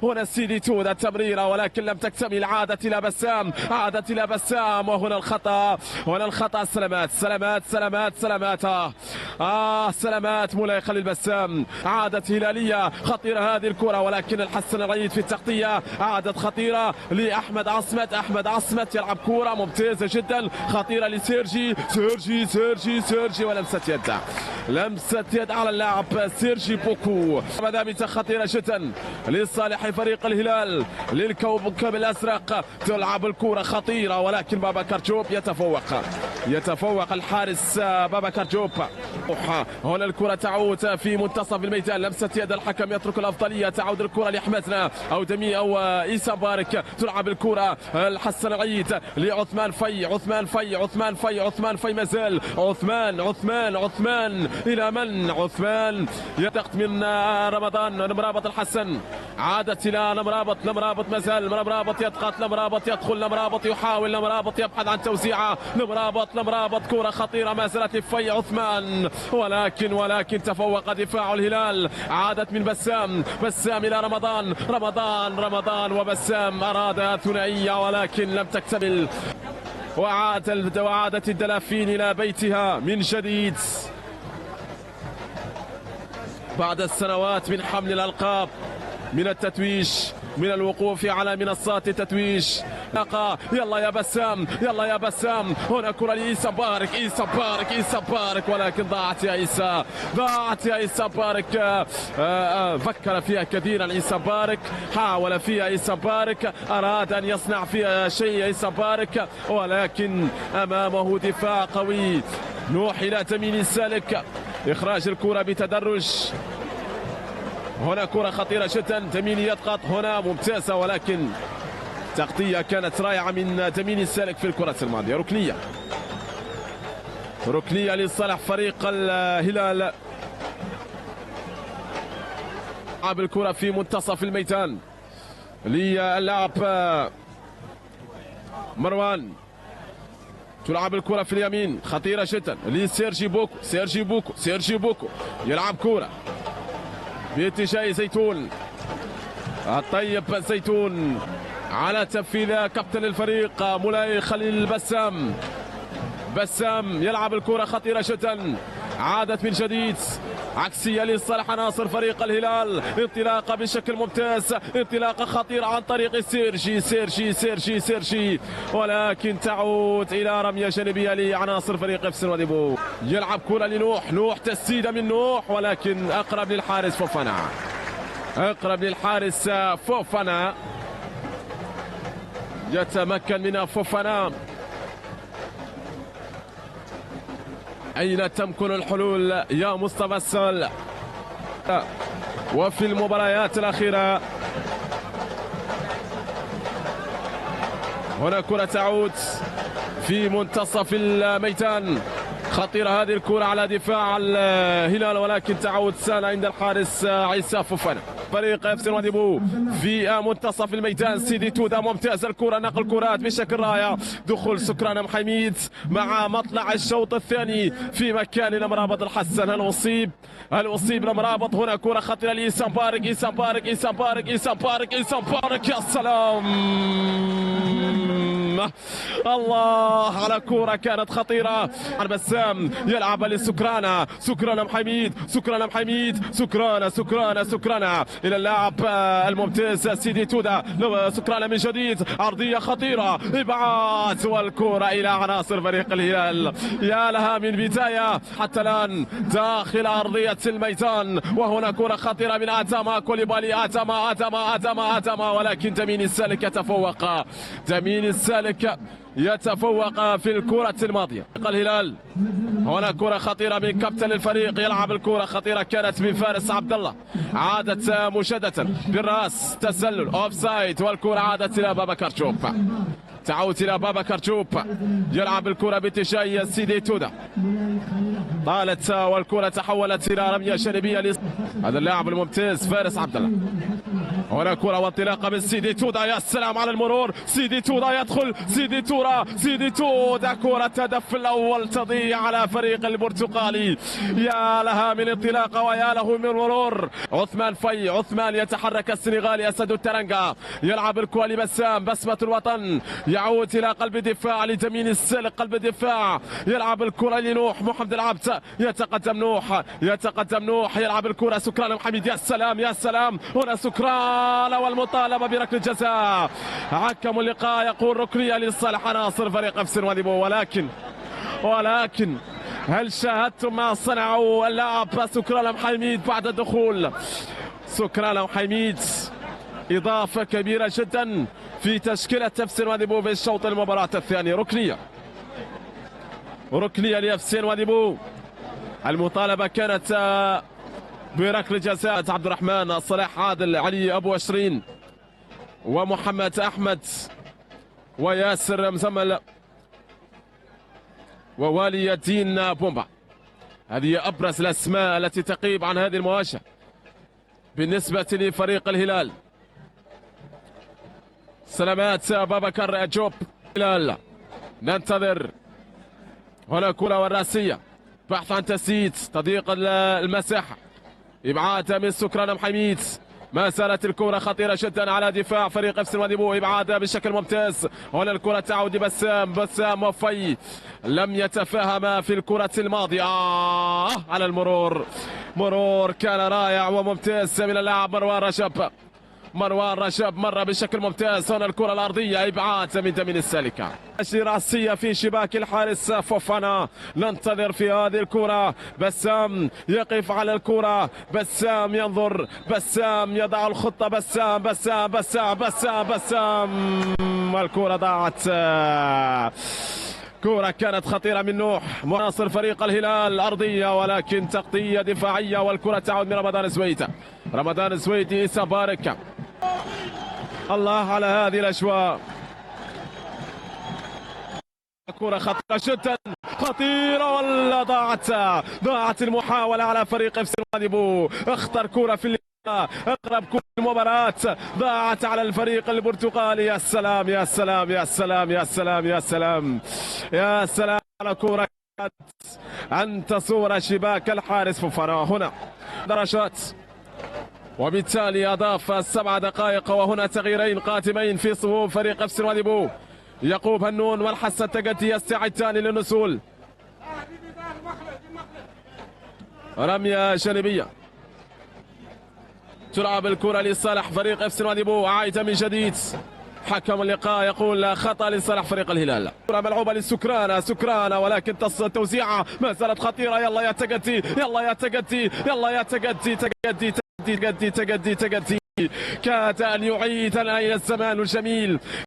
هنا سيدي تودا التمريرة ولكن لم تكتمل. عادت إلى بسام، عادت إلى بسام، وهنا الخطأ، هنا الخطأ. سلامات سلامات مولاي خليل بسام. عادت هلالية خطيرة هذه الكرة ولكن الحسن العيد في التغطية. عادت خطيرة لأحمد عصمت، أحمد عصمت يلعب كرة ممتازة جدا خطيرة لسيرجي، سيرجي ولمسة يد، لمسة يد على اللاعب سيرجي بوكو. ثابتة خطيرة جدا لصالح فريق الهلال للكوكب الأزرق. تلعب الكرة خطيرة ولكن بابكر جوب يتفوق الحارس بابكر جوب. هنا الكرة تعود في منتصف الميدان، لمسة يد الحكم يترك الأفضلية. تعود الكرة لأحمدنا أو دمي أو إيسا بارك. تلعب الكرة الحسن العيد لعثمان في، عثمان في مازال عثمان إلى من؟ عثمان يضغط من رمضان نمرابط الحسن. عادت إلى نمرابط مازال نمرابط يضغط، نمرابط يدخل، نمرابط يحاول، نمرابط يبحث عن توزيعة، نمرابط كرة خطيرة ما زالت في عثمان ولكن تفوق دفاع الهلال. عادت من بسام إلى رمضان وبسام أراد ثنائية ولكن لم تكتمل. وعادت الدلافين إلى بيتها من جديد بعد السنوات من حمل الألقاب، من التتويج، من الوقوف على منصات التتويج. يلا يا بسام، هنا كرة لإيسا بارك ولكن ضاعت يا إيسا بارك. فكر فيها كثيرا إيسا بارك، حاول فيها إيسا بارك، أراد أن يصنع فيها شيء إيسا بارك ولكن أمامه دفاع قوي. نوح إلى تميم السالك، إخراج الكرة بتدرج. هنا كرة خطيرة جدا، تميمي يضغط هنا ممتازة ولكن تغطية كانت رائعة من تميمي السالك في الكرة الماضية. ركنية لصالح فريق الهلال. لعب الكرة في منتصف الميدان للاعب مروان. تلعب الكرة في اليمين خطيرة جدا لسيرجي بوكو يلعب كرة باتجاه زيتون الطيب زيتون على تنفيذ كابتن الفريق مولاي خليل بسام يلعب الكرة خطيرة جدا. عادت من جديد عكسية لصالح عناصر فريق الهلال. انطلاقة بشكل ممتاز، انطلاقة خطيرة عن طريق سيرجي ولكن تعود إلى رمية جانبية لعناصر فريق FC نواديبو. يلعب كرة لنوح، تسديدة من نوح ولكن أقرب للحارس فوفانا، يتمكن من فوفانا. أين تمكن الحلول يا مصطفى السل؟ وفي المباريات الأخيرة هنا كرة تعود في منتصف الميدان، خطيرة هذه الكرة على دفاع الهلال ولكن تعود سهلة عند الحارس عيسى فوفانا. فريق FC نواديبو في منتصف الميدان. سيدي تودا ممتاز الكرة، نقل كرات بشكل رائع، دخول سكران محميد مع مطلع الشوط الثاني في مكان نمرابط الحسن. هل أصيب نمرابط؟ هنا كرة خطيرة لإيسان بارك يا سلام، الله على كرة كانت خطيرة. بسام يلعب لسكرانة، سكرانة إلى اللاعب الممتاز سيدي تودا. سكرانة من جديد، عرضية خطيرة، إبعاد والكرة إلى عناصر فريق الهلال. يا لها من بداية حتى الآن داخل أرضية الميدان. وهنا كرة خطيرة من آدم كوليبالي، آدم ولكن تميم السالك يتفوق في الكرة الماضية. الهلال هنا كرة خطيرة من كابتن الفريق، يلعب الكرة خطيرة كانت من فارس عبد الله. عادت مشدة بالراس، تسلل اوف سايد والكرة عادت إلى بابكر جوب. تعود إلى بابكر جوب، يلعب الكرة باتجاه سيدي تودا. طالت والكرة تحولت إلى رمية جانبية هذا اللاعب الممتاز فارس عبد الله. هنا كرة وانطلاقة من سيدي تودا، يا سلام على المرور، سيدي تودا يدخل، سيدي تودا، سيدي تودا، كرة الهدف الأول تضيع على فريق البرتقالي. يا لها من انطلاقة ويا له من مرور. عثمان في، عثمان يتحرك السنغالي أسد الترنجة، يلعب الكرة لبسام، بسمة الوطن، يعود إلى قلب الدفاع لجميل السلق، قلب الدفاع، يلعب الكرة لنوح محمد العبد، يتقدم نوح، يتقدم نوح، يلعب الكرة سكران محمد، يا سلام يا سلام، هنا سكران والمطالبة بركلة جزاء. حكم اللقاء يقول ركنية لصالح عناصر فريق اف سي نواديبو، ولكن هل شاهدتم ما صنعوا اللاعب سكران محمد بعد الدخول؟ سكران محمد إضافة كبيرة جدا في تشكيلة اف سي نواديبو في الشوط المباراة الثاني. ركنية لاف سي نواديبو. المطالبة كانت بركلة جزاء عبد الرحمن، صلاح عادل، علي أبو 20 ومحمد أحمد وياسر مزمل ووالي الدين بومبا. هذه أبرز الأسماء التي تقيب عن هذه المواجهة بالنسبة لفريق الهلال. سلامات بابكر جوب الهلال، ننتظر هنا كرة والراسية، بحث عن تسديد، تضييق المساحة، إبعاد من سكران محمد، ما زالت الكرة خطيرة جدا على دفاع فريق اف سي نواديبو، إبعاد بشكل ممتاز. هنا الكرة تعود بسام وفي، لم يتفاهما في الكرة الماضية. على المرور، مرور كان رائع وممتاز من اللاعب مروان رجب مر بشكل ممتاز. هنا الكرة الأرضية، إبعاد من دمين السالكة، راسية في شباك الحارس فوفانا. ننتظر في هذه الكرة، بسام يقف على الكرة، بسام ينظر، بسام يضع الخطة، بسام الكرة ضاعت. كرة كانت خطيرة من نوح مناصر فريق الهلال أرضية، ولكن تغطية دفاعية، والكرة تعود من رمضان زويدي سبارك. الله على هذه الأجواء، كرة خطيرة جدا، خطيرة ولا ضاعت المحاولة على فريق اف سي نواديبو. اخطر كرة في اقرب كرة المباراة ضاعت على الفريق البرتقالي. يا سلام يا سلام يا سلام يا سلام يا سلام يا سلام على كرة أن تصور شباك الحارس فوفانا. هنا درجات، وبالتالي أضاف 7 دقائق، وهنا تغييرين قادمين في صفوف فريق اف سي نواديبو. يعقوب هنون والحسن التقدي يستعدان للنزول. رمية جانبية، تلعب الكرة لصالح فريق اف سي نواديبو، عايدة من جديد. حكم اللقاء يقول خطأ لصالح فريق الهلال. كرة ملعوبة لسكران، ولكن التوزيعة ما زالت خطيرة. يلا يا تقدي، يلا يا تقدي، يلا يا تقدي، كاد أن يعيدنا إلى الزمان الجميل.